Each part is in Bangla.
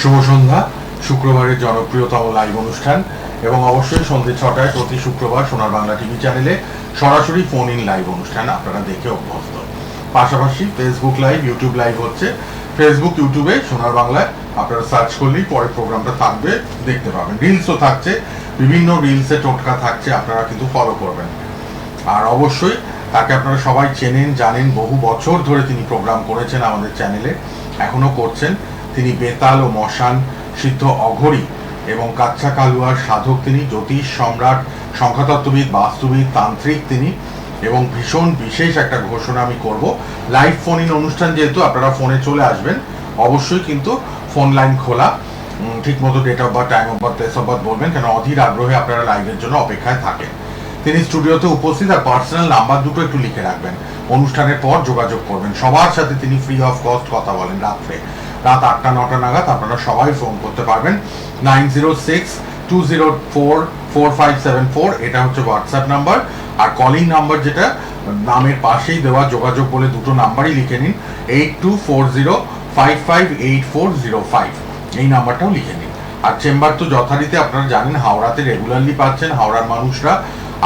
শুভ সন্ধ্যা। শুক্রবারের জনপ্রিয়তম লাইভ অনুষ্ঠান এবং অবশ্যই সন্ধ্যে 6টায় প্রতি শুক্রবার সোনার বাংলা টিভি চ্যানেলে সরাসরি ফোন ইন লাইভ অনুষ্ঠান আপনারা দেখে অভ্যস্ত। পাশাপাশি ফেসবুক লাইভ, ইউটিউব লাইভ হচ্ছে। ফেসবুক, ইউটিউবে সোনার বাংলায় আপনারা সার্চ করলেই পরে প্রোগ্রামটা থাকবে, দেখতে পাবেন। রিলসও থাকছে, বিভিন্ন রিলসে টোটকা থাকছে, আপনারা কিন্তু ফলো করবেন। আর অবশ্যই তাকে আপনারা সবাই চেনেন, জানেন, বহু বছর ধরে তিনি প্রোগ্রাম করেছেন আমাদের চ্যানেলে, এখনো করছেন। তিনি বেতাল ও মশান সিদ্ধ অঘরী এবং কাচ্চা কালুয়ার সাধক তিনি, জ্যোতিষ সম্রাট, সংখ্যাতত্ত্ববিদ, বাস্তুবিদ, তান্ত্রিক তিনি। এবং ভীষণ বিশেষ একটা ঘোষণা আমি করব, লাইভ ফোন ইন অনুষ্ঠান যেহেতু আপনারা ফোনে চলে আসবেন, অবশ্যই কিন্তু ফোন লাইন খোলা, ঠিক মতো date of birth, time of birth, place of birth বলবেন, কেন অধীর আগ্রহে আপনারা লাইভের জন্য অপেক্ষায় থাকেন। তিনি স্টুডিওতে উপস্থিত, আর পার্সোনাল নাম্বার দুটো একটু লিখে রাখবেন, অনুষ্ঠানের পর যোগাযোগ করবেন। সবার সাথে তিনি ফ্রি অফ কস্ট কথা বলেন। রাত 8টা-9টা নাগাদ আপনারা সবাই ফোন করতে পারবেন। 9062044574 এটা হচ্ছে WhatsApp number. Are calling number যেটা নামের পাশেই দেওয়া, যোগাযোগ বলে দুটো নাম্বারই লিখে নিন, 8240558405 এই নাম্বারটাও লিখে নিন। আর চেম্বার তো যথারীতি আপনারা জানেন হাওড়াতে রেগুলারলি পাচ্ছেন। হাওড়ার মানুষরা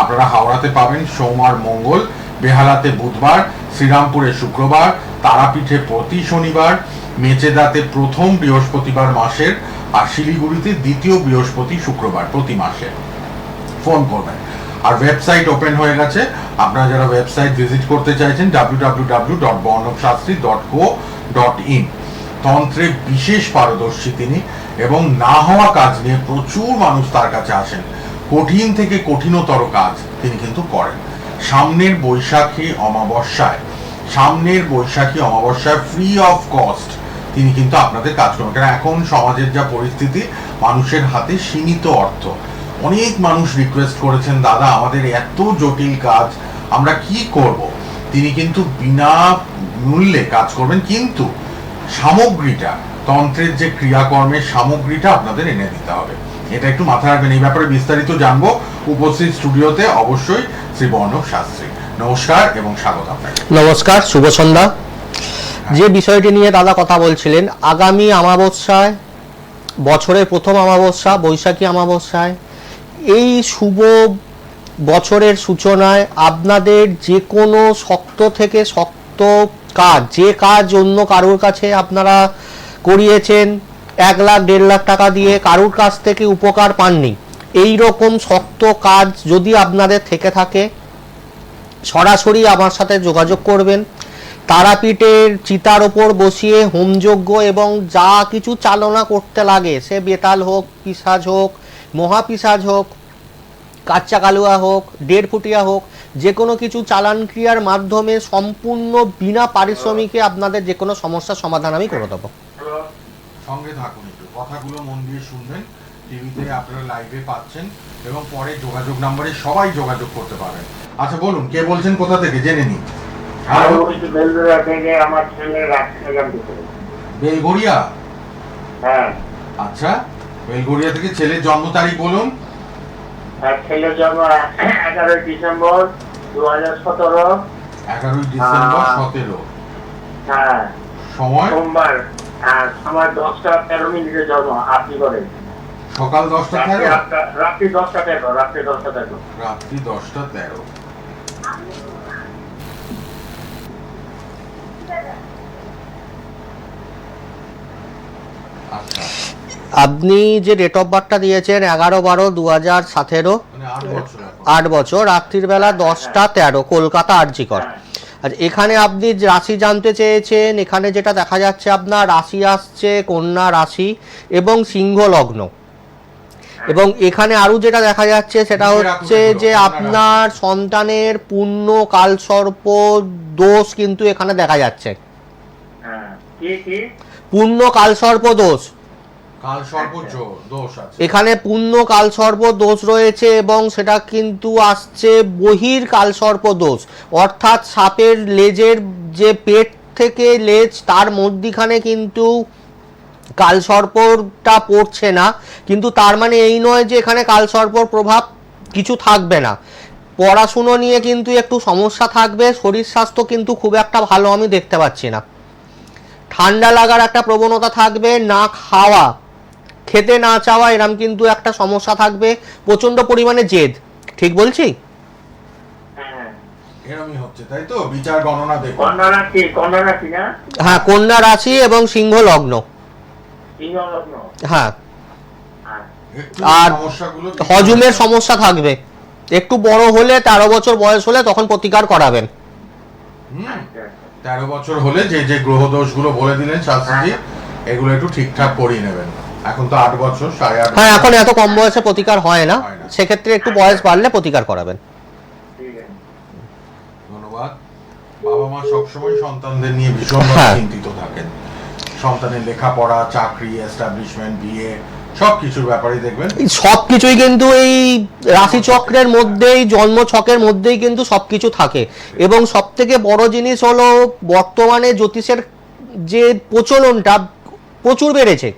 আপনারা হাওড়াতে পাবেন সোম আর মঙ্গল, বেহালাতে বুধবার, শ্রীরামপুরে শুক্রবার, তারাপীঠে প্রতি শনিবার, মেচেদাতে প্রথম বৃহস্পতিবার মাসের, আর শিলিগুড়িতে দ্বিতীয় বৃহস্পতি শুক্রবার প্রতি মাসে। ফোন করবেন। আর ওয়েবসাইট ওপেন হয়ে গেছে, আপনারা যারা ওয়েবসাইট ভিজিট করতে চাইছেন www.bornobshastri.co.in। তন্ত্রে বিশেষ পারদর্শী তিনি এবং না হওয়া কাজ নিয়ে প্রচুর মানুষ তার কাছে আসেন। কঠিন থেকে কঠিনতর কাজ তিনি কিন্তু করেন। সামনের বৈশাখী অমাবস্যায় ফ্রি অফ কস্ট তিনি কিন্তু আপনাদের কাজ করবেন। কারণ এখন সমাজের যা পরিস্থিতি, মানুষের হাতে সীমিত অর্থ। অনেক মানুষ রিকোয়েস্ট করেছেন, দাদা আমাদের এত জটিল কাজ আমরা কি করব। তিনি কিন্তু বিনা মূল্যে কাজ করবেন, কিন্তু সামগ্রীটা, তন্ত্রের যে ক্রিয়াকর্মের সামগ্রীটা আপনাদের এনে দিতে হবে। এটা একটু মাথায় রাখবেন। এই ব্যাপারে বিস্তারিত জানবো উপস্থিত স্টুডিওতে অবশ্যই শ্রী বর্ণব শাস্ত্রী। নমস্কার এবং স্বাগত আপনাকে। নমস্কার, শুভ সন্ধ্যা। যে বিষয়টি নিয়ে দাদা কথা বলছিলেন, আগামী অমাবস্যায়, বছরের প্রথম অমাবস্যা, বৈশাখী অমাবস্যায়, এই শুভ বছরের সূচনায় আপনাদের যে কোনো শক্ত থেকে শক্ত কাজ, যে কাজ অন্য কারোর কাছে আপনারা করিয়েছেন 1 লাখ 1.5 লাখ টাকা দিয়ে, কারোর কাছ থেকে উপকার পাননি, এই রকম শক্ত কাজ যদি আপনাদের থেকে থাকে সরাসরি আমার সাথে যোগাযোগ করবেন। তারাপীঠের চিতার ওপর বসিয়ে হোমযজ্ঞ এবং যা কিছু চালনা করতে লাগে, সে বেতাল হোক, পিশাচ হোক, মহাপিশাচ হোক, কাচ্চা কালুয়া হোক, 1.5 ফুটিয়া হোক, যে কোনো কিছু চালান ক্রিয়ার মাধ্যমে সম্পূর্ণ বিনা পারিশ্রমিকে আপনাদের যে কোনো সমস্যার সমাধান আমি করে দেবো। সঙ্গে থাকুন, একটু কথাগুলো মন দিয়ে শুনবেন। টিভিতে আপনারা লাইভে পাচ্ছেন এবং পরে যোগাযোগ নাম্বারে সবাই যোগাযোগ করতে পারেন। আচ্ছা বলুন, কে বলছেন, কোথা থেকে জেনে নিন। বেলঘরিয়া? হ্যাঁ। আচ্ছা, বেলঘরিয়া থেকে। ছেলের জন্ম তারিখ বলুন। ছেলের জন্ম 11 ডিসেম্বর 2017। 11 ডিসেম্বর 17। হ্যাঁ। সময়? সোমবার। সময় 10টা 13 জন্ম। আপনি করে সকাল 10টা 13? রাত্রি 10টা 13। রাত্রি 10টা 13। আচ্ছা, আপনি যে ডেট অফ বার্থটা দিয়েছেন 11/12/2017, 8 বছর, রাত্রির বেলা 10টা 13, কলকাতা আরজিকর। আচ্ছা, এখানে আপনি রাশি জানতে চেয়েছেন। এখানে যেটা দেখা যাচ্ছে আপনার রাশি আসছে কন্যা রাশি এবং সিংহ লগ্ন। এবং এখানে আরও যেটা দেখা যাচ্ছে সেটা হচ্ছে যে আপনার সন্তানের পূর্ণ কালসর্প দোষ কিন্তু এখানে দেখা যাচ্ছে। পূর্ণ কালসর্প দোষ, এখানে পূর্ণ কালসর্প দোষ রয়েছে এবং সেটা কিন্তু আসছে বহির কালসর্প দোষ, অর্থাৎ সাপের লেজের যে পেট থেকে লেজ তার মধ্যিখানে কিন্তু কালসর্পটা পড়ছে না, কিন্তু তার মানে এই নয় যে এখানে কালসর্পর প্রভাব কিছু থাকবে না। পড়াশুনো নিয়ে কিন্তু একটু সমস্যা থাকবে, শরীর স্বাস্থ্য কিন্তু খুব একটা ভালো আমি দেখতে পাচ্ছি না। ঠান্ডা লাগার একটা প্রবণতা থাকবে, না খাওয়া খেতে না চাওয়া, এরম কিন্তু একটা সমস্যা থাকবে। প্রচন্ড পরিমাণে জেদ, ঠিক বলছি? হ্যাঁ এরমই হচ্ছে তাই তো? বিচার গণনা দেখুন। কন্যা রাশি না? হ্যাঁ, কন্যা রাশি এবং সিংহ লগ্ন। সিংহ লগ্ন। হ্যাঁ, একটু আর সমস্যাগুলো হজমের সমস্যা থাকবে। একটু বড় হলে, 13 বছর বয়স হলে তখন প্রতিকার করাবেন। হুম, আচ্ছা, 13 বছর হলে যে যে গ্রহ দোষগুলো বলে দিলেন শাস্ত্রীজি, এগুলো একটু ঠিকঠাক করিয়ে নেবেন। এখন তো 8 বছর, 8.5 হ্যাঁ, এখন এত কম বয়সে প্রতিকার হয় না, হয় না। সেক্ষেত্রে একটু বয়স বাড়লে প্রতিকার করাবেন। ঠিক আছে। ধন্যবাদ। বাবা মা সবসময় সন্তানদের নিয়ে ভীষণভাবে হ্যাঁ। চিন্তিত থাকেন। সন্তানের লেখাপড়া, চাকরি, এস্টাবলিশমেন্ট, বিয়ে সবকিছুর ব্যাপারে দেখবেন। এই সবকিছুই কিন্তু এই রাশিচক্রের মধ্যেই, জন্ম ছকের মধ্যেই কিন্তু সবকিছু থাকে। এবং সব থেকে বড় জিনিস হলো, বর্তমানে জ্যোতিষের যে প্রচলনটা প্রচুর বেড়েছে,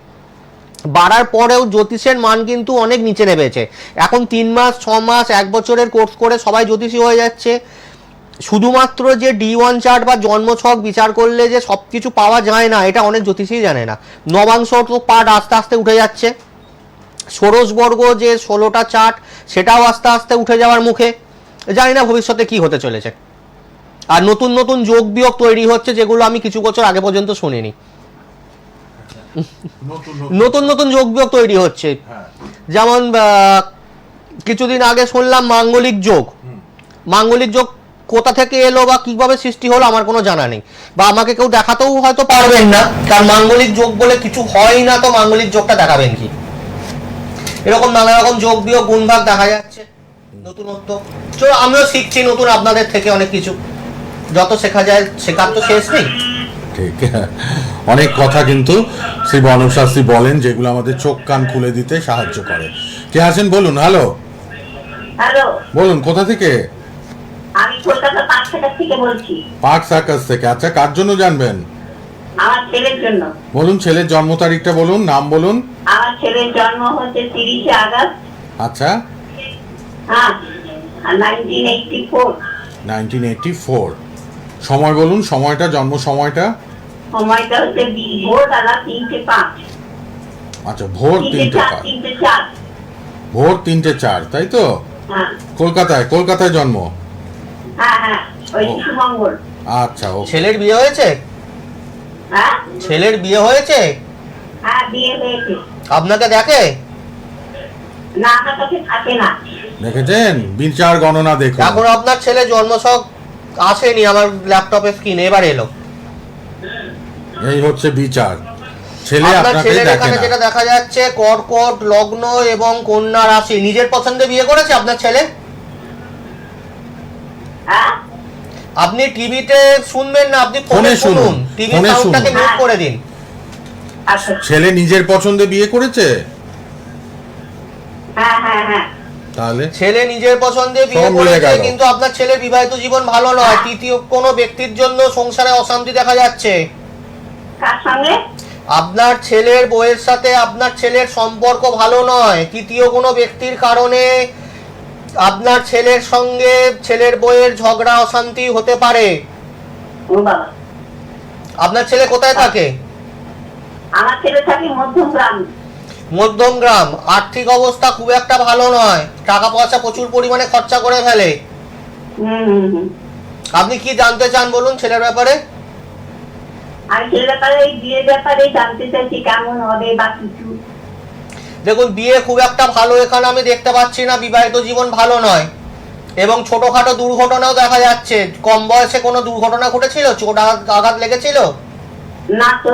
বাড়ার পরেও জ্যোতিষের মান কিন্তু অনেক নিচে নেমেছে। এখন 3 মাস, 6 মাস, 1 বছরের কোর্স করে সবাই জ্যোতিষী হয়ে যাচ্ছে। শুধুমাত্র যে D1 চার্ট বা জন্মছক বিচার করলে যে সব কিছু পাওয়া যায় না, এটা অনেক জ্যোতিষীই জানে না। নবাংশ তো পার্ট আস্তে আস্তে উঠে যাচ্ছে। ষোড়শবর্গ যে 16টা চার্ট, সেটাও আস্তে আস্তে উঠে যাওয়ার মুখে। জানি না ভবিষ্যতে কি হতে চলেছে। আর নতুন নতুন যোগ বিয়োগ তৈরি হচ্ছে, যেগুলো আমি কিছু বছর আগে পর্যন্ত শুনিনি। নতুন নতুন নতুন যোগ বিয়োগ তৈরি হচ্ছে। হ্যাঁ, যেমন কিছুদিন আগে শুনলাম মাঙ্গলিক যোগ। মাঙ্গলিক যোগ কোথা থেকে এলো বা কিভাবে সৃষ্টি হলো আমার কোনো জানা নেই, বা আমাকে কেউ দেখাতেও হয়তো পারবেন না। কারণ মাঙ্গলিক যোগ বলে কিছু হয় না, তো মাঙ্গলিক যোগটা দেখাবেন কি? এরকম নানা রকম যোগ বিয়োগ গুণভাগ দেখা যাচ্ছে, নতুনত্ব। চলো, আমিও শিখছি নতুন আপনাদের থেকে অনেক কিছু। যত শেখা যায়, শেখার তো শেষ নেই। ঠিক। অনেক কথা কিন্তু শ্রী বনম শাস্ত্রী বলেন, যেগুলো আমাদের চোখ কান খুলে দিতে সাহায্য করে। কে আছেন বলুন? হ্যালো, হ্যালো, বলুন কোথা থেকে? আমি কলকাতা পাঁচশাটা থেকে বলছি। পার্ক সার্কাস থেকে। আচ্ছা, কার জন্য জানবেন? আমার ছেলের জন্য। বলুন, ছেলের জন্ম তারিখটা বলুন, নাম বলুন। আমার ছেলের জন্ম হচ্ছে 30শে আগস্ট, আচ্ছা, হ্যাঁ, 1984। 1984। সময় বলুন, সময়টা, জন্ম সময়টা। সময়টা হচ্ছে ভোরবেলা 3:05। আচ্ছা, ভোর 3:05। 3:04। ভোর 3:04, তাই তো? হ্যাঁ কলকাতায় জন্ম। হ্যাঁ হ্যাঁ, ওই শিশুমঙ্গল। আচ্ছা, ও ছেলের বিয়ে হয়েছে? হ্যাঁ ছেলের বিয়ে হয়েছে? হ্যাঁ, বিয়ে হয়েছে। আপনাকে দেখে? না, আমার কাছে থাকে না। দেখেছেন? বিচার গণনা দেখুন। এখন আপনার ছেলে জন্মছক আসেনি আমার ল্যাপটপে স্ক্রিনে, এবার এলো। এই হচ্ছে বিচার। ছেলে আপনার আপনাকে ছেলের দেখে এখানে না। যেটা দেখা যাচ্ছে, কর্কট লগ্ন এবং কন্যা রাশি। নিজের পছন্দে বিয়ে করেছে আপনার ছেলে? হ্যাঁ, আপনি টিভিতে শুনবেন না, আপনি ফোনে ফোনে শুনুন। শুনুন। টিভি ফোনে সাউন্ডটাকে শুনুন। মিউট করে দিন। আচ্ছা, ছেলে নিজের পছন্দে বিয়ে করেছে? হ্যাঁ হ্যাঁ হ্যাঁ। তাহলে ছেলে নিজের পছন্দে বিয়ে সব মিলে করেছে, গেল। কিন্তু আপনার ছেলের বিবাহিত জীবন ভালো নয়। তৃতীয় কোনো ব্যক্তির জন্য সংসারে অশান্তি দেখা যাচ্ছে। কার সঙ্গে? আপনার ছেলের বউয়ের সাথে আপনার ছেলের সম্পর্ক ভালো নয়। তৃতীয় কোনো ব্যক্তির কারণে আপনার ছেলের সঙ্গে ছেলের বউয়ের ঝগড়া অশান্তি হতে পারে। ও বাবা, আপনার ছেলে কোথায় থাকে? আমার ছেলে থাকে মধ্যমগ্রাম। মধ্যমগ্রাম। আর্থিক অবস্থা খুব একটা ভালো নয়, টাকা পয়সা প্রচুর পরিমাণে খরচা করে ফেলে। হুম। আপনি কি জানতে চান বলুন ছেলের ব্যাপারে? আমি ছেলের ব্যাপারে, এই বিয়ের ব্যাপারে জানতে চাইছি, কেমন হবে বা কিছু। দেখুন, বিয়ে খুব একটা ভালো এখানে আমি দেখতে পাচ্ছি না। বিবাহিত জীবন ভালো নয় এবং ছোটখাটো দুর্ঘটনাও দেখা যাচ্ছে। কম বয়সে কোনো দুর্ঘটনা ঘটেছিল? চোট আঘাত লেগেছিল? না তো।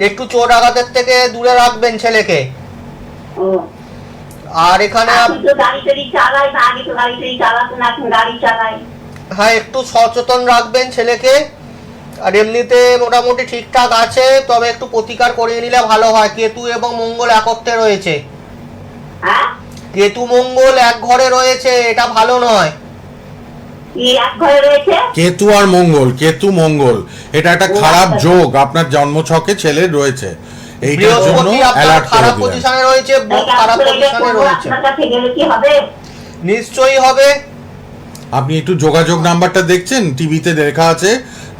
একটু চোট আঘাতের থেকে দূরে রাখবেন ছেলেকে। ও, আর এখানে আমি তো গাড়ি টাড়ি চালাই না, আগে তো গাড়ি টাড়ি চালাতো না, এখন গাড়ি চালাই। হ্যাঁ, একটু সচেতন রাখবেন ছেলেকে। আর এমনিতে মোটামুটি ঠিকঠাক আছে, তবে একটু প্রতিকার করিয়ে নিলে ভালো হয়। কেতু এবং মঙ্গল একত্রে রয়েছে। হ্যাঁ, কেতু মঙ্গল এক ঘরে রয়েছে, এটা ভালো নয়। কি এক ঘরে রয়েছে? কেতু আর মঙ্গল, কেতু মঙ্গল, এটা একটা খারাপ যোগ আপনার জন্মছকে ছেলের রয়েছে। এইটার জন্য বৃহস্পতি আপনার অ্যালার্ট করে খারাপ দিলেন। পজিশনে রয়েছে, বুধ খারাপ পজিশনে রয়েছে। আপনার কাছে গেলে কি হবে? নিশ্চয়ই হবে। আপনি একটু যোগাযোগ নাম্বারটা দেখছেন? টিভিতে লেখা আছে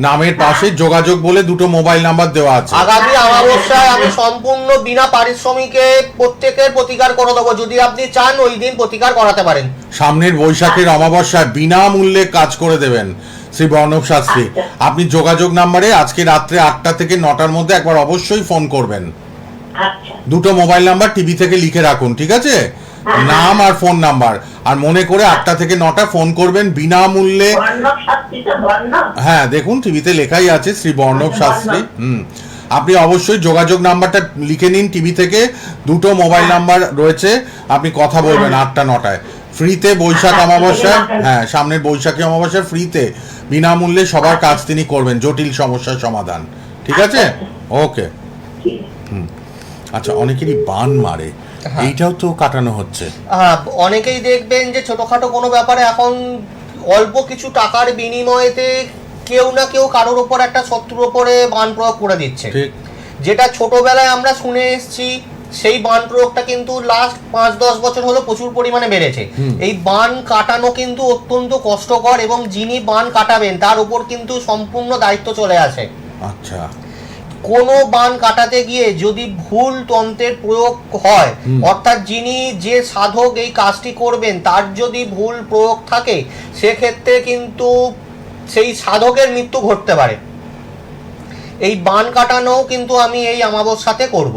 নামের পাশে যোগাযোগ বলে দুটো মোবাইল নাম্বার দেওয়া আছে। আগামী অমাবস্যায় আমি সম্পূর্ণ বিনা পারিশ্রমিকে প্রত্যেকের প্রতিকার করে দেবো, যদি আপনি চান ওই দিন প্রতিকার করাতে পারেন। সামনের বৈশাখের অমাবস্যায় বিনামূল্যে কাজ করে দেবেন শ্রী বর্ণব শাস্ত্রী। আপনি যোগাযোগ নাম্বারে আজকে রাত্রে 8টা থেকে 9টার মধ্যে একবার অবশ্যই ফোন করবেন। আচ্ছা দুটো মোবাইল নাম্বার টিভি থেকে লিখে রাখুন, ঠিক আছে? নাম আর ফোন নাম্বার, আর মনে করে 8টা থেকে 9টা ফোন করবেন বিনামূল্যে। বর্ণব শাস্ত্রী তো বর্ণব? হ্যাঁ দেখুন টিভিতে লেখাই আছে শ্রী বর্ণব শাস্ত্রী। আপনি অবশ্যই যোগাযোগ নাম্বারটা লিখে নিন টিভি থেকে, দুটো মোবাইল নাম্বার রয়েছে, আপনি কথা বলবেন 8টা 9টায় ফ্রিতে বৈশাখ অমাবস্যায়। হ্যাঁ সামনের বৈশাখী অমাবস্যায় ফ্রিতে বিনামূল্যে সবার কাজ তিনি করবেন, জটিল সমস্যার সমাধান, ঠিক আছে? ওকে। ঠিক আছে। আচ্ছা, অনেকেরই বান মারে, এইটাও তো কাটানো হচ্ছে। অনেকেই দেখবেন যে ছোটখাটো কোনো ব্যাপারে এখন অল্প কিছু টাকার বিনিময়েতে কেউ না কেউ কারোর ওপর একটা শত্রুর ওপরে বান প্রয়োগ করে দিচ্ছে, ঠিক। যেটা ছোটবেলায় আমরা শুনে এসেছি, সেই বান প্রয়োগটা কিন্তু লাস্ট 5-10 বছর হলো প্রচুর পরিমাণে বেড়েছে। এই বান কাটানো কিন্তু অত্যন্ত কষ্টকর, এবং যিনি বান কাটাবেন তার উপর কিন্তু সম্পূর্ণ দায়িত্ব চলে আসে। আচ্ছা। কোনো বান কাটাতে গিয়ে যদি ভুল তন্ত্রের প্রয়োগ হয়, অর্থাৎ যিনি যে সাধক এই কাজটি করবেন তার যদি ভুল প্রয়োগ থাকে, সেক্ষেত্রে কিন্তু সেই সাধকের মৃত্যু ঘটতে পারে। এই বান কাটানোও কিন্তু আমি এই অমাবস্যাতে করব।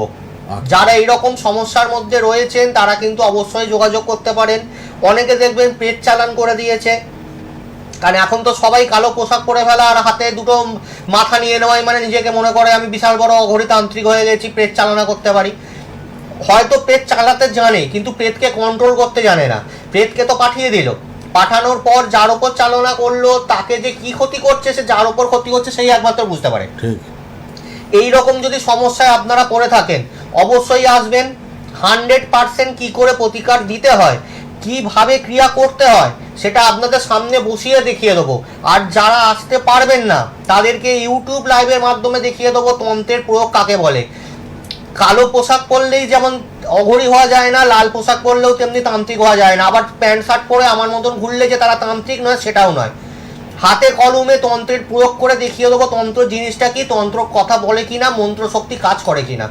যারা এইরকম সমস্যার মধ্যে রয়েছেন তারা কিন্তু অবশ্যই যোগাযোগ করতে পারেন। অনেকে দেখবেন পেট চালান করে দিয়েছে, কারণ এখন তো সবাই কালো পোশাক পরে ফেলা আর হাতে দুটো মাথা নিয়ে নেওয়াই মানে নিজেকে মনে করে আমি বিশাল বড় অঘরিতান্ত্রিক হয়ে গেছি, পেট চালনা করতে পারি। হয়তো পেট চালাতে জানে কিন্তু পেটকে কন্ট্রোল করতে জানে না। পেটকে তো পাঠিয়ে দিল, পাঠানোর পর যার ওপর চালনা করলো তাকে যে কি ক্ষতি করছে, সে যার ওপর ক্ষতি করছে সেই একমাত্র বুঝতে পারে। এই রকম যদি সমস্যায় আপনারা পড়ে থাকেন অবশ্যই আসবেন। 100% কি করে প্রতিকার দিতে হয়, কিভাবে ক্রিয়া করতে হয় সেটা আপনাদের সামনে বসিয়ে দেখিয়ে দেবো। আর যারা আসতে পারবেন না তাদেরকে ইউটিউব লাইভের মাধ্যমে দেখিয়ে দেবো তন্ত্রের প্রয়োগ কাকে বলে। কালো পোশাক পরলেই যেমন অঘরী হওয়া যায় না, লাল পোশাক পরলেও তেমনি তান্ত্রিক হওয়া যায় না। আবার প্যান্ট শার্ট পরে আমার মতন ঘুরলে যে তারা তান্ত্রিক নয় সেটাও নয়। হাতে কলমে তন্ত্রের প্রয়োগ করে দেখিয়ে দেবো তন্ত্র জিনিসটা কি, তন্ত্র কথা বলে কিনা, মন্ত্র শক্তি কাজ করে কিনা।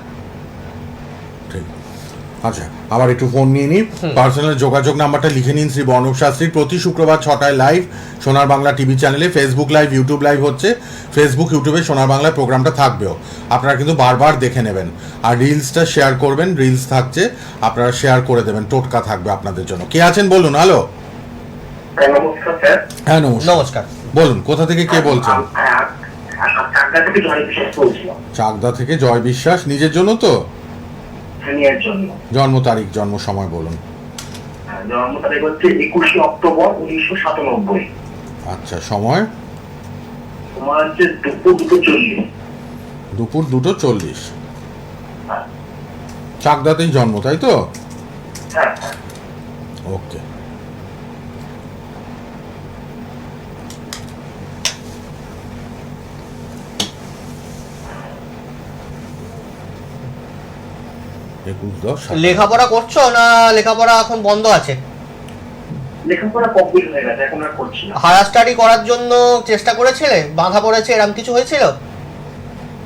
আচ্ছা, আবার একটু ফোন নিয়ে নিন। পার্সোনাল যোগাযোগ নাম্বারটা লিখে নিন শ্রী বর্ণব শাস্ত্রীর। প্রতি শুক্রবার 6টায় লাইভ সোনার বাংলা টিভি চ্যানেলে, ফেসবুক লাইভ, ইউটিউব লাইভ হচ্ছে। ফেসবুক ইউটিউবে সোনার বাংলা প্রোগ্রামটা থাকবেও, আপনারা কিন্তু বারবার দেখে নেবেন। আর রিলসটা শেয়ার করবেন, রিলস থাকছে আপনারা শেয়ার করে দেবেন, টোটকা থাকবে আপনাদের জন্য। কে আছেন বলুন? হ্যালো। নমস্কার স্যার। হ্যাঁ নমস্কার। নমস্কার, বলুন কোথা থেকে কে বলছেন? চাকদা থেকে জয় বিশ্বাস বলছিলাম। চাকদা থেকে জয় বিশ্বাস। নিজের জন্য তো? হ্যাঁ, জন্য। জন্ম তারিখ, জন্ম সময় বলুন। জন্ম তারিখ হচ্ছে 21শে অক্টোবর 1997। আচ্ছা, সময়? তোমার হচ্ছে দুপুর 2:40। দুপুর 2:40। হ্যাঁ। চাকদাতেই জন্ম, তাই তো? হ্যাঁ। ওকে। লেখাপড়া করছো না লেখাপড়া এখন বন্ধ আছে? লেখাপড়া কমপ্লিট হয়ে গেছে, এখন আর করছি না। হায়ার স্টাডি করার জন্য চেষ্টা করেছিলে, বাধা পড়েছে, এরকম কিছু হয়েছিল?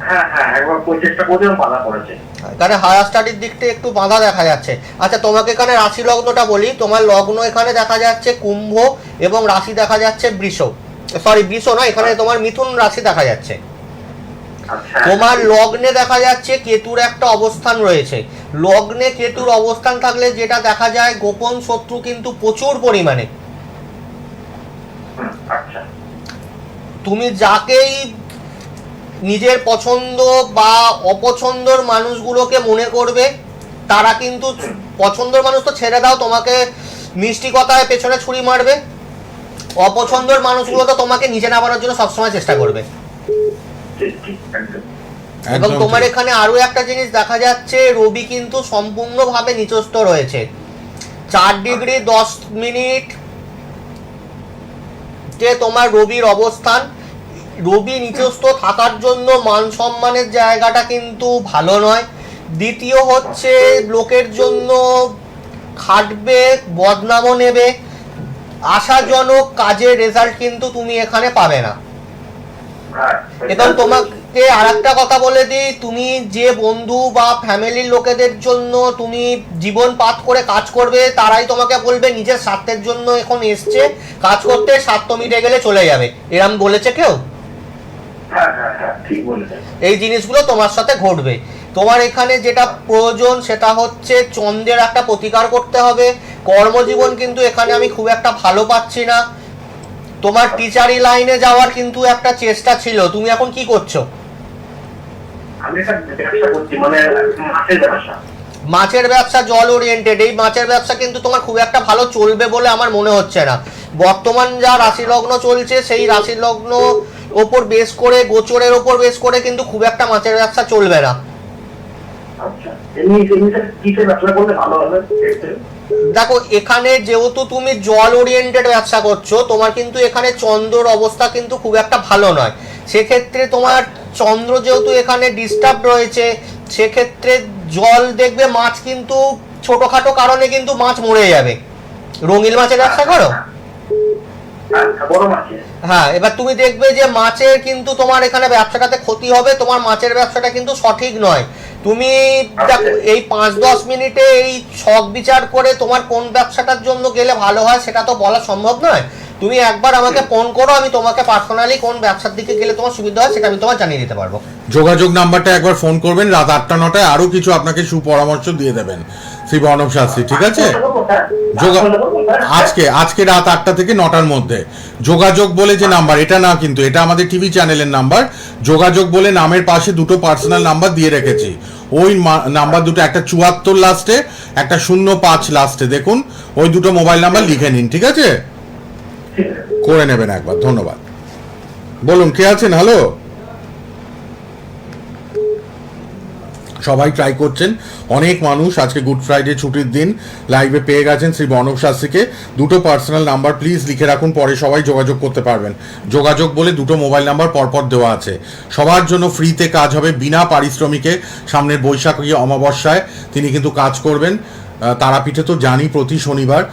হ্যাঁ, একবার চেষ্টা করলাম, বাধা পড়েছে। এখানে হায়ার স্টাডির দিকটা একটু বাধা দেখা যাচ্ছে। আচ্ছা, তোমাকে এখানে রাশি লগ্নটা বলি। তোমার লগ্ন এখানে দেখা যাচ্ছে কুম্ভ এবং রাশি দেখা যাচ্ছে বৃষ নয়, এখানে তোমার মিথুন রাশি দেখা যাচ্ছে। তোমার লগ্নে দেখা যাচ্ছে কেতুর একটা অবস্থান রয়েছে। লগ্নে কেতুর অবস্থান থাকলে যেটা দেখা যায়, গোপন শত্রু কিন্তু প্রচুর পরিমাণে। তুমি যাকেই নিজের পছন্দ বা অপছন্দর মানুষগুলোকে মনে করবে, তারা কিন্তু পছন্দর মানুষ তো ছেড়ে দাও, তোমাকে মিষ্টি কথায় পেছনে ছুরি মারবে। অপছন্দর মানুষগুলো তো তোমাকে নিচে নামানোর জন্য সবসময় চেষ্টা করবে। এবং তোমার এখানে আরো একটা জিনিস দেখা যাচ্ছে, রবি কিন্তু সম্পূর্ণভাবে নিচস্থ রয়েছে। 4 ডিগ্রি 10 মিনিট যে তোমার রবির অবস্থান। রবি নিচস্থ থাকার জন্য মান সম্মানের জায়গাটা কিন্তু ভালো নয়। দ্বিতীয় হচ্ছে, লোকের জন্য খাটবে, বদনামও নেবে, আশাজনক কাজের রেজাল্ট কিন্তু তুমি এখানে পাবে না। হ্যাঁ এবং তোমাকে আর একটা কথা বলে দিই, তুমি যে বন্ধু বা ফ্যামিলির লোকেদের জন্য তুমি জীবন পাত করে কাজ করবে, তারাই তোমাকে বলবে নিজের স্বার্থের জন্য এখন এসছে কাজ করতে, স্বার্থ মিটে গেলে চলে যাবে, এরম বলেছে কেউ? হ্যাঁ হ্যাঁ হ্যাঁ ঠিক বলেছেন। এই জিনিসগুলো তোমার সাথে ঘটবে। তোমার এখানে যেটা প্রয়োজন সেটা হচ্ছে চন্দ্রের একটা প্রতিকার করতে হবে। কর্মজীবন কিন্তু এখানে আমি খুব একটা ভালো পাচ্ছি না। তোমার টিচারি লাইনে যাওয়ার কিন্তু একটা চেষ্টা ছিল, তুমি এখন কি করছো? আমি একটা ব্যবসা করছি, মানে মাছের ব্যবসা। মাছের ব্যবসা জল ওরিয়েন্টেড, এই মাছের ব্যবসা কিন্তু তোমার খুব একটা ভালো চলবে বলে আমার মনে হচ্ছে না। বর্তমান যা রাশি লগ্ন চলছে সেই রাশি লগ্ন ওপর বেস করে, গোচরের ওপর বেস করে কিন্তু খুব একটা মাছের ব্যবসা চলবে না। আচ্ছা, কিসের ব্যবসা করলে ভালো হবে? দেখো এখানে যেহেতু তুমি জল ওরিয়েন্টেড ব্যবসা করছো, তোমার কিন্তু এখানে চন্দ্রর অবস্থা কিন্তু খুব একটা ভালো নয়। সেক্ষেত্রে তোমার চন্দ্র যেহেতু এখানে ডিস্টার্ব রয়েছে, সেক্ষেত্রে জল দেখবে মাছ কিন্তু ছোটখাটো কারণে কিন্তু মাছ মরে যাবে। রঙিন মাছের ব্যবসা করো? বড় মাছের। হ্যাঁ, এবার তুমি দেখবে যে মাছের কিন্তু তোমার এখানে ব্যবসাটাতে ক্ষতি হবে, তোমার মাছের ব্যবসাটা কিন্তু সঠিক নয়। তুমি দেখো এই 5-10 মিনিটে এই ছক বিচার করে তোমার কোন ব্যবসাটার জন্য গেলে ভালো হয় সেটা তো বলা সম্ভব নয়। তুমি একবার আমাকে ফোন করো, আমি তোমাকে পার্সোনালি কোন ব্যবসার দিকে গেলে তোমার সুবিধা হয় সেটা আমি তোমার জানিয়ে দিতে পারবো। যোগাযোগ নাম্বারটা একবার ফোন করবেন, রাত 8টা-9টায় আরো কিছু আপনাকে সুপরামর্শ দিয়ে দেবেন শ্রী বর্ণব শাস্ত্রী, ঠিক আছে? আজকে রাত 8টা থেকে 9টার মধ্যে যোগাযোগ বলে যে নাম্বার, এটা না কিন্তু, এটা আমাদের টিভি চ্যানেলের নাম্বার। যোগাযোগ বলে নামের পাশে দুটো পার্সোনাল নাম্বার দিয়ে রেখেছি, ওই নাম্বার দুটো, একটা 74 লাস্টে, একটা 05 লাস্টে, দেখুন ওই দুটো মোবাইল নাম্বার লিখে নিন, ঠিক আছে? করে নেবেন একবার। ধন্যবাদ। বলুন কে আছেন? হ্যালো, সবাই ট্রাই করছেন, অনেক মানুষ আজকে গুড ফ্রাইডে ছুটির দিন লাইভে পেয়ে গেছেন শ্রী বর্ণব শাস্ত্রীকে। দুটো পার্সোনাল নাম্বার প্লিজ লিখে রাখুন, পরে সবাই যোগাযোগ করতে পারবেন। যোগাযোগ বলে দুটো মোবাইল নাম্বার পরপর দেওয়া আছে। সবার জন্য ফ্রিতে কাজ হবে বিনা পারিশ্রমিকে। সামনের বৈশাখী অমাবস্যায় তিনি কিন্তু কাজ করবেন তারাপীঠে, তো জানি প্রতি শনিবার,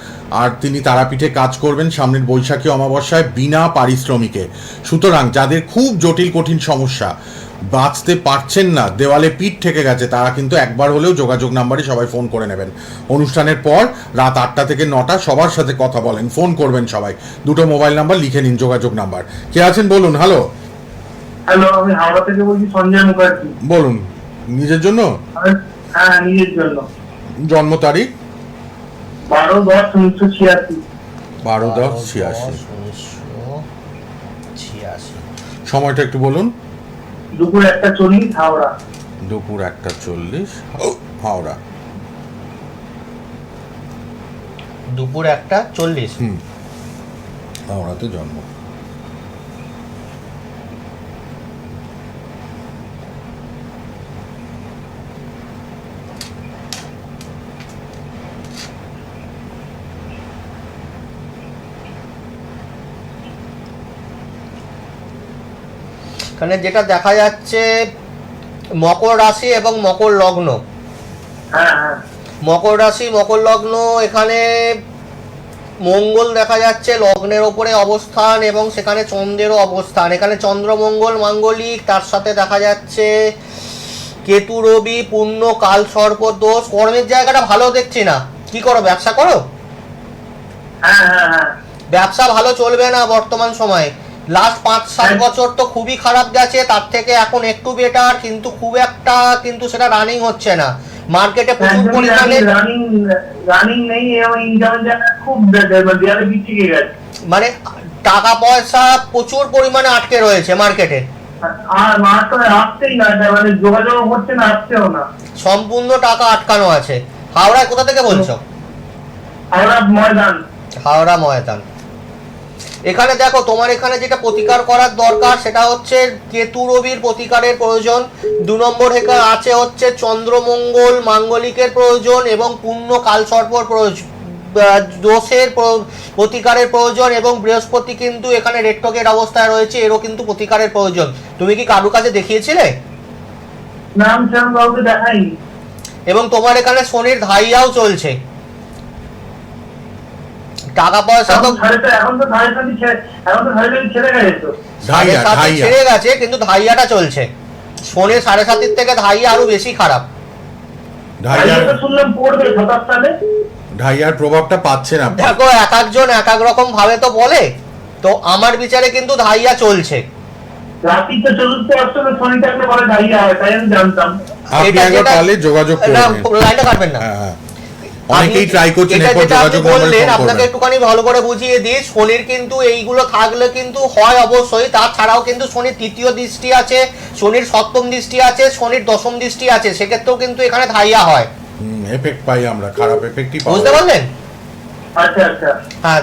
আর তিনি তারাপীঠে কাজ করবেন সামনের বৈশাখী অমাবস্যায় বিনা পারিশ্রমিকে। সুতরাং যাদের খুব জটিল কঠিন সমস্যা, বাঁচতে পারছেন না, দেওয়ালে পিঠ ঠেকে গেছে, তারা কিন্তু একবার হলেও যোগাযোগ নাম্বারে সবাই ফোন করে নেবেন। অনুষ্ঠানের পর রাত 8টা থেকে 9টা সবার সাথে কথা বলেন, ফোন করবেন সবাই। দুটো মোবাইল নাম্বার লিখে নিন, যোগাযোগ নাম্বার। কে আছেন বলুন? হ্যালো, হ্যালো, আমি হাওড়া থেকে বলছি, সঞ্জয় মুখার্জি। বলুন। নিজের জন্য? হ্যাঁ, নিজের জন্য। জন্ম তারিখ? 12/10/1986। 12/10/1986। সময়টা একটু বলুন। দুপুর 1:40 হাওড়া। দুপুর 1:40 হাওড়া। দুপুর 1:40। হাওড়াতে জন্ম। এখানে যেটা দেখা যাচ্ছে মকর রাশি এবং মকর লগ্ন। হ্যাঁ হ্যাঁ, মকর রাশি মকর লগ্ন, এখানে মঙ্গল দেখা যাচ্ছে লগ্নের ওপরে অবস্থান এবং সেখানে চন্দ্রেরও অবস্থান। এখানে চন্দ্র মঙ্গল মাঙ্গলিক, তার সাথে দেখা যাচ্ছে কেতু রবি পূর্ণ কাল সর্প দোষ। কর্মের জায়গাটা ভালো দেখছি না, কি করো? ব্যবসা করো? হ্যাঁ হ্যাঁ হ্যাঁ। ব্যবসা ভালো চলবে না বর্তমান সময়ে। লাস্ট 5-7 বছর তো খুবই খারাপ গেছে, তার থেকে এখন একটু বেটার, কিন্তু খুব একটা কিন্তু সেটা রানিং হচ্ছে না। মার্কেটে প্রচুর পরিমাণে রানিং নেই, এবং ইনকামের জায়গা খুব দেয়ালে বিছিয়ে গেছে, মানে টাকা পয়সা প্রচুর পরিমাণে আটকে রয়েছে মার্কেটে। আর মার তো আসতেই না, মানে যোগাযোগ হচ্ছে না, আসছেও না, সম্পূর্ণ টাকা আটকানো আছে। হাওড়ায় কোথা থেকে বলছো? হাওড়া ময়দান। হাওড়া ময়দান। এখানে দেখো তোমার এখানে যেটা প্রতিকার করার দরকার সেটা হচ্ছে কেতু রবির প্রতিকারের প্রয়োজন। 2 নম্বর আছে হচ্ছে চন্দ্রমঙ্গল মাঙ্গলিকের প্রয়োজন এবং পূর্ণ কালসর্পর প্রয়োজন, দোষের প্রতিকারের প্রয়োজন, এবং বৃহস্পতি কিন্তু এখানে রেট্রোগেট অবস্থায় রয়েছে, এরও কিন্তু প্রতিকারের প্রয়োজন। তুমি কি কারু কাছে দেখিয়েছিলে? নাম সেরকম কাউকে দেখাইনি। এবং তোমার এখানে শনির ধাইয়াও চলছে। টাকা পয়সা তো এখন তো ধারে ছেড়ে গেছে তো। ধাইয়া 7.5 ধাইয়া ছেড়ে গেছে, কিন্তু ধাইয়াটা চলছে। শনি 7.5 থেকে ধাইয়া আরো বেশি খারাপ। ধাইয়ার তো শুনলাম পড়বে 27 সালে। ধাইয়ার প্রভাবটা পাচ্ছেন আপনি। দেখো, এক একজন এক এক রকম ভাবে তো বলে, তো আমার বিচারে কিন্তু ধাইয়া চলছে। রাত্রি তো চতুর্থ অষ্টমে শনি থাকলে পরে ধাইয়া হয়, তাই আমি জানতাম। আপনি এটা একবার যেটা- পারলে যোগাযোগ না, করবেন। লাইনটা কাটবেন না। হ্যাঁ হ্যাঁ, অনেকেই আপনি- ট্রাই করছেন, এটা এরপর যেটা আপনি যোগাযোগ নম্বরে বললেন, ফোন আপনাকে করবেন। একটুখানি ভালো করে বুঝিয়ে দিই। শনির কিন্তু এইগুলো থাকলে কিন্তু হয় অবশ্যই, তাছাড়াও কিন্তু শনির তৃতীয় দৃষ্টি আছে, শনির সপ্তম দৃষ্টি আছে, শনির দশম দৃষ্টি আছে, সেক্ষেত্রেও কিন্তু এখানে ধাইয়া হয়। এফেক্ট পাই আমরা, খারাপ এফেক্টই পাই। বুঝতে পারলেন? আচ্ছা আচ্ছা। হ্যাঁ,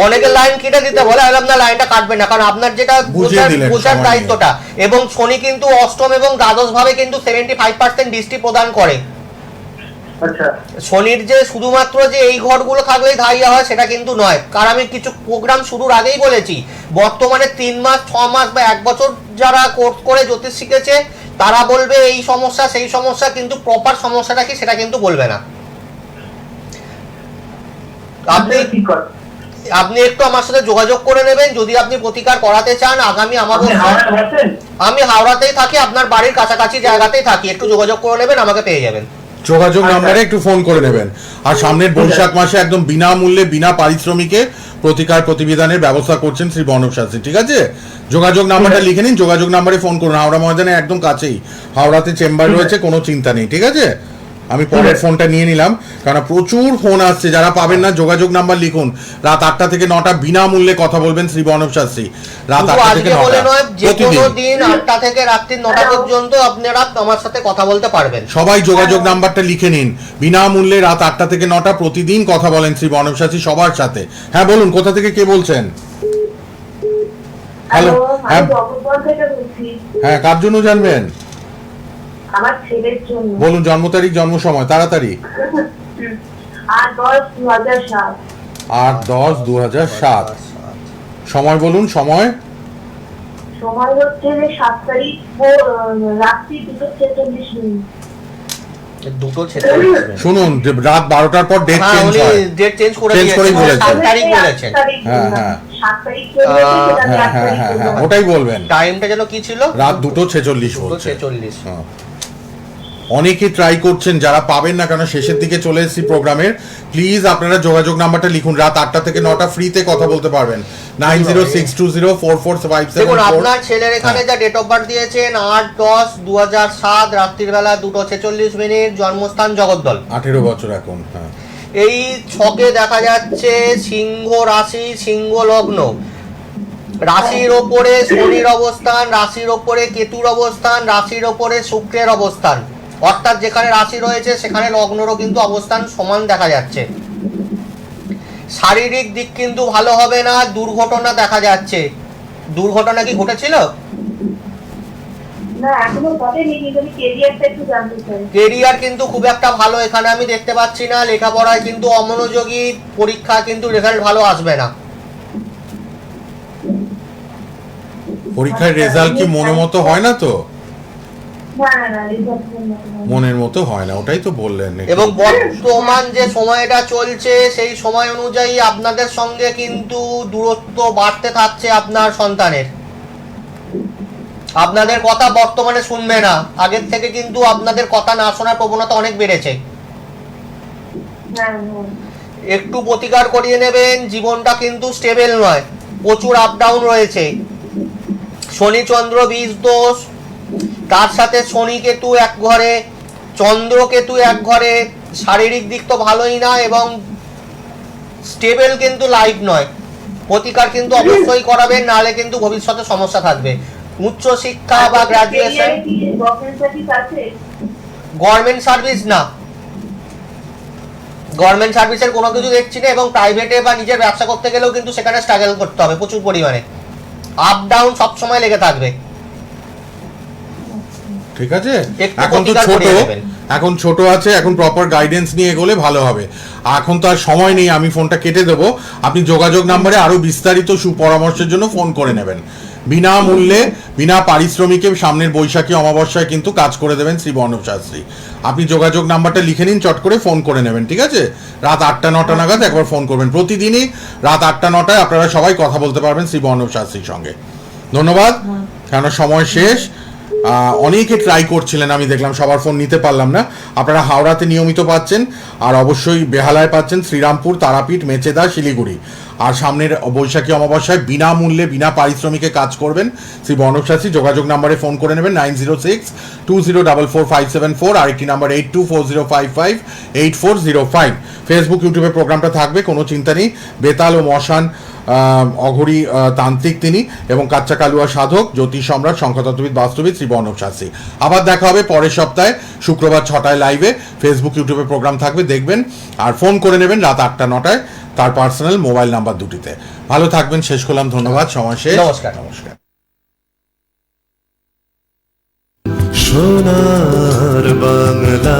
অনেকে লাইন কেটে দিতে বলে, আমি আপনার লাইনটা কাটবেন না, কারণ আপনার যেটা বুঝিয়ে দিলেন বোঝার সময় দায়িত্বটা। এবং শনি কিন্তু অষ্টম এবং দ্বাদশ ভাবে কিন্তু 75% দৃষ্টি প্রদান করে। আচ্ছা শনির যে শুধুমাত্র যে এই ঘরগুলো থাকলেই ধাইয়া হয় সেটা কিন্তু নয়। কারণ আমি কিছু প্রোগ্রাম শুরুর আগেই বলেছি, বর্তমানে 3 মাস 6 মাস বা 1 বছর যারা কোর্স করে জ্যোতিষ শিখেছে তারা বলবে এই সমস্যা সেই সমস্যা, কিন্তু প্রপার সমস্যাটা কি সেটা কিন্তু বলবে না। আপনি ঠিক কথা। আপনি একটু আমার সাথে যোগাযোগ করে নেবেন যদি আপনি প্রতিকার করাতে চান। আগামী আপনি আমাবস্যা হাওড়ায় বসেন? আমি হাওড়াতেই থাকি, আপনার বাড়ির কাছাকাছি জায়গাতেই থাকি, একটু যোগাযোগ করে নেবেন, আমাকে পেয়ে যাবেন। যোগাযোগ আচ্ছা। নাম্বারে একটু ফোন করে নেবেন। আর সামনের বৈশাখ মাসে একদম বিনামূল্যে বিনা পারিশ্রমিকে প্রতিকার প্রতিবিধানের ব্যবস্থা করছেন শ্রী বর্ণব শাস্ত্রী। ঠিক আছে, যোগাযোগ নাম্বারটা লিখে নিন, যোগাযোগ নাম্বারে ফোন করুন। হাওড়া ময়দানে একদম কাছেই, হাওড়াতে চেম্বার রয়েছে, কোনো চিন্তা নেই। ঠিক আছে, আমি পরের ফোনটা নিয়ে নিলাম, কারণ প্রচুর ফোন আসছে। যারা পাবেন না, যোগাযোগ নাম্বার লিখুন। রাত 8টা থেকে 9টা বিনামূল্যে কথা বলবেন শ্রী বর্ণব শাস্ত্রী। রাত শুধু 8টা থেকে আজকে বলে 9টা নয়, যে কোনো প্রতিদিন। দিন 8টা থেকে রাত্রি 9টা পর্যন্ত আপনারা আমার সাথে কথা বলতে পারবেন। সবাই যোগাযোগ নাম্বারটা লিখে নিন। বিনামূল্যে রাত 8টা থেকে 9টা প্রতিদিন কথা বলেন শ্রী বর্ণব শাস্ত্রী সবার সাথে। হ্যাঁ বলুন, কোথা থেকে কে বলছেন? হ্যালো, হ্যাঁ জগৎবল থেকে বলছি, হ্যাঁ, কার জন্য জানবেন? আমার ছেলের জন্য। বলুন জন্ম তারিখ, জন্ম সময় তাড়াতাড়ি। 8-10-2007। 8-10-2007। সময় বলুন, সময়। সময় হচ্ছে যে 7 তারিখ রাত্রি 2:46। দুটো ছেলে শুনুন, যে রাত 12টার পর ডেট হ্যাঁ, চেঞ্জ উনি হয়। ডেট চেঞ্জ করে Change করেই দিয়েছেন, বলেছেন। 7 তারিখ বলেছেন। হ্যাঁ, হ্যাঁ। 7 তারিখ চলে গেছে, তাহলে হ্যাঁ 8 হ্যাঁ তারিখ হ্যাঁ হ্যাঁ, চলে ওটাই বলবেন। টাইমটা যেন কি ছিল? রাত 2:46 বলছে। 2:46। হ্যাঁ। অনেকে ট্রাই করছেন, যারা পাবেন না, কারণ শেষের দিকে চলে এসেছি প্রোগ্রামের। প্লিজ আপনারা যোগাযোগ নাম্বারটা লিখুন। রাত 8টা থেকে 9টা ফ্রিতে কথা বলতে পারবেন। 9062044574। দেখুন, আপনার ছেলের এখানে যা ডেট অফ বার্থ দিয়েছেন 8-10-2007, রাত্রির বেলা 2:46, জন্মস্থান জগদ্দল। 18 বছর এখন। হ্যাঁ, এই ছকে দেখা যাচ্ছে সিংহ রাশি, সিংহ লগ্ন, রাশির ওপরে শনির অবস্থান, রাশির ওপরে কেতুর অবস্থান, রাশির ওপরে শুক্রের অবস্থান। অর্থাৎ যেখানে রাশি রয়েছে সেখানে লগ্নেরও কিন্তু অবস্থান সমান দেখা যাচ্ছে। শারীরিক দিক কিন্তু ভালো হবে না, দুর্ঘটনা দেখা যাচ্ছে। দুর্ঘটনা কি ঘটেছিল? না, এখনো ঘটেনি, কিন্তু আমি কেরিয়ারটা একটু জানতে চাই। কেরিয়ার কিন্তু খুব একটা ভালো এখানে আমি দেখতে পাচ্ছি না। লেখাপড়ায় কিন্তু অমনোযোগী, পরীক্ষা কিন্তু রেজাল্ট ভালো আসবে না। পরীক্ষার রেজাল্ট কি মনের মতো হয় না তো? না না না, রেজাল্ট না। মনের মতো হয় না, ওটাই তো বললেন। এবং বর্তমান যে সময়টা চলছে সেই সময় অনুযায়ী আপনাদের সঙ্গে কিন্তু দূরত্ব বাড়তে থাকছে আপনার সন্তানের। আপনাদের কথা বর্তমানে শুনবে না, আগের থেকে কিন্তু আপনাদের কথা না শোনার প্রবণতা অনেক বেড়েছে। হ্যাঁ হ্যাঁ। একটু প্রতিকার করিয়ে নেবেন। জীবনটা কিন্তু স্টেবল নয়, প্রচুর আপ ডাউন রয়েছে। শনি চন্দ্র 20 দোষ, তার সাথে শনি কেতু এক ঘরে, চন্দ্র কেতু এক ঘরে। শারীরিক দিক তো ভালোই না এবং স্টেবল কিন্তু লাইফ নয়। প্রতিকার কিন্তু অবশ্যই করাবেন, নাহলে কিন্তু ভবিষ্যতে সমস্যা থাকবে। উচ্চ শিক্ষা বা গ্রাজুয়েশন, কেরিয়ারে কি গভর্নমেন্ট সার্ভিস আছে? গভর্নমেন্ট সার্ভিস না, গভর্নমেন্ট সার্ভিসের কোনো কিছু দেখছি না। এবং প্রাইভেটে বা নিজের ব্যবসা করতে গেলেও কিন্তু সেখানে স্ট্রাগল করতে হবে প্রচুর পরিমাণে। আপ ডাউন সবসময় লেগে থাকবে। ঠিক আছে, একটু এখন তো প্রতিকার ছোট, করিয়ে নেবেন। এখন ছোট আছে, এখন প্রপার গাইডেন্স নিয়ে এগোলে ভালো হবে। এখন তো আর সময় নেই, আমি ফোনটা কেটে দেবো। আপনি যোগাযোগ নাম্বারে আরো বিস্তারিত সুপরামর্শের জন্য ফোন করে নেবেন। বিনামূল্যে বিনা পারিশ্রমিকে সামনের বৈশাখী অমাবস্যায় কিন্তু কাজ করে দেবেন শ্রী বর্ণব শাস্ত্রী। আপনি যোগাযোগ নাম্বারটা লিখে নিন, চট করে ফোন করে নেবেন, ঠিক আছে? রাত 8টা-9টা নাগাদ একবার ফোন করবেন। প্রতিদিনই রাত 8টা-9টায় আপনারা সবাই কথা বলতে পারবেন শ্রী বর্ণব শাস্ত্রীর সঙ্গে। ধন্যবাদ, কেন সময় শেষ। অনেকে ট্রাই করছিলেন, আমি দেখলাম সবার ফোন নিতে পারলাম না। আপনারা হাওড়াতে নিয়মিত পাচ্ছেন, আর অবশ্যই বেহালায় পাচ্ছেন, শ্রীরামপুর, তারাপীঠ, মেচেদা, শিলিগুড়ি। আর সামনের বৈশাখী অমাবস্যায় বিনামূল্যে বিনা পারিশ্রমিকে কাজ করবেন শ্রী বর্ণব শাস্ত্রী। যোগাযোগ নাম্বারে ফোন করে নেবেন 9062044574, আরেকটি নাম্বার 8240558405। ফেসবুক, ইউটিউবে প্রোগ্রামটা থাকবে, কোনো চিন্তা নেই। বেতাল ও মশান অঘরী তান্ত্রিক তিনি, এবং কাচ্চা কালুয়া সাধক, জ্যোতিষ সম্রাট, সংখ্যাতত্ত্ববিদ, বাস্তুবিদ শ্রী বর্ণব শাস্ত্রী। আবার দেখা হবে পরের সপ্তাহে শুক্রবার 6টায় লাইভে। ফেসবুক, ইউটিউবে প্রোগ্রাম থাকবে, দেখবেন। আর ফোন করে নেবেন রাত 8টা-9টায় তার পার্সোনাল মোবাইল নাম্বার দুটিতে। ভালো থাকবেন, শেষ করলাম, ধন্যবাদ, সময় শেষ, নমস্কার। নমস্কার। সোনার বাংলা।